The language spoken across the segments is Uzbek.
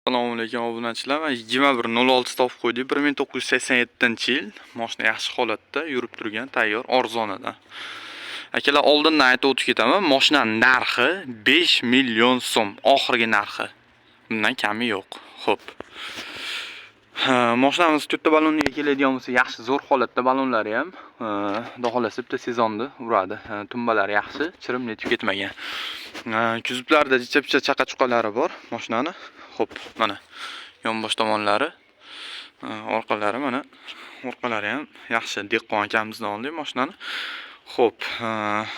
Assalomu alaykum obunachilar. 2106 topib qo'ydik. 1987-yil. Mashina yaxshi holatda, yurib turgan, tayyor, arzonidan. Akalar, oldindan aytib o'tib ketaman. Mashinaning narxi 5 million so'm, oxirgi narxi. Bundan kami yo'q. Xo'p. Mashinamiz to'rtta balonga keladigan bo'lsa, yaxshi zo'r holatda balonlari ham, xudo xolasa bitta sezonda uradi. Tumbalari yaxshi, chirim netib ketmagan. Kuzublarda jicha-picha chaqa-chuqalari bor mashinani. Xo'p, mana yonbosh tomonlari, orqalari mana, orqalari ham yaxshi. Dehqon akamizdan oldik mashinani. Xo'p,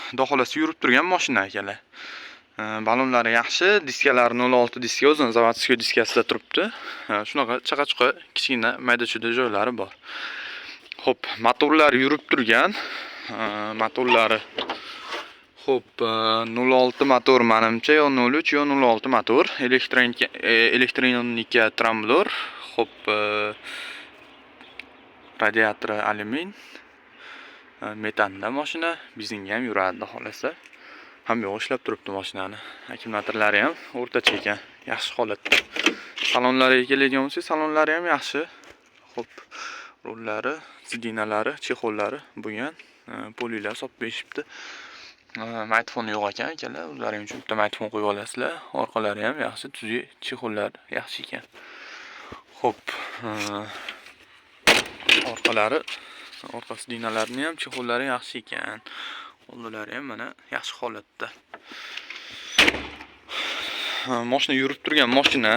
xudo xolasa yurib turgan mashina akalar. Balonlari yaxshi, diskalari 06 diska, o'zini zavodskiy diskasida turibdi. Shunaqa chaqa-chuqa kichkina mayda-chuyda joylari bor. Xo'p, motorlari yurib turgan. Motorlari xo'p, 06 motor menimcha, yo 03 yo 06 motor, elektronika tramblor. Xo'p, radiatori alyumin, metanda mashina, benzinga ham yuradi, xudo xolasa. Ham yo'q, ishlab turibdi mashinani. Akkumulyatorlari ham o'rtacha ekan, yaxshi holatda. Salonlariga keladigan bo'lsak, salonlari ham yaxshi. Xo'p, rullari, sidinalari, chexollari bo'lgan, polilar solib berishibdi. Maytfon yo'q ekan akalar, o'zlaring uchun bitta maytfon qo'yib olasizlar. Orqalari ham yaxshi, tuzli chexollar yaxshi ekan. Xo'p, orqalari, orqa sidinalarini ham chexollari yaxshi ekan. Oldilari ham mana yaxshi holatda. Mashina yurib turgan mashina,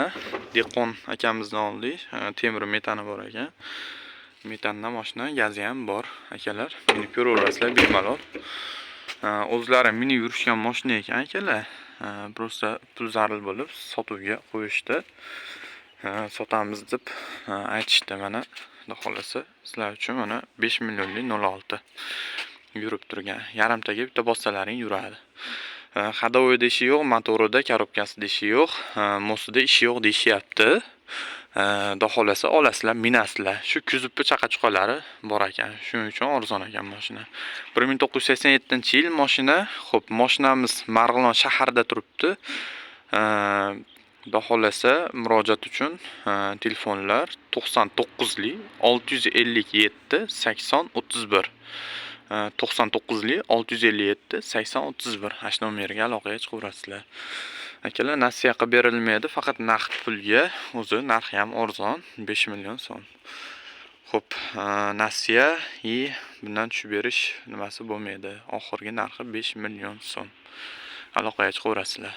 dehqon akamizdan oldik. Temir metani bor ekan. Metanda mashina, gazi ham bor akalar. Meni ko'raverasizlar bemalol. O'zlari mini yurishgan mashina ekan akalar. Prosta pul zaril bo'lib sotuvga qo'yishdi. Sotamiz deb aytishdi mana. Xudo xolasa sizlar uchun mana 5 millionlik 06 yurib turgan. Yarimtaga bitta bossalaring yuradi. Hadovoyda ishi yo'q, motorida, korobkasida ishi yo'q, mosida ishi yo'q deyishyapti. Xudo xolasa olasizlar, minasizlar. Shu kuzubpi chaqa-chuqalari bor ekan. Shuning uchun arzon ekan mashina. 1987-yil mashina. Xo'p, mashinamiz Marg'ilon shaharida turibdi. Xudo xolasa murojaat uchun telefonlar 99li 657 80 31. 99li 657 80 31 hash nomerga aloqaga chiqaverasizlar. Akalar, nasiya qilib berilmaydi, faqat naqd pulga, o'zi narxi ham arzon, 5 million so'm. Xo'p, nasiya bundan tushib berish nimasi bo'lmaydi. Oxirgi narxi 5 million so'm. Aloqaga chiqaverasizlar.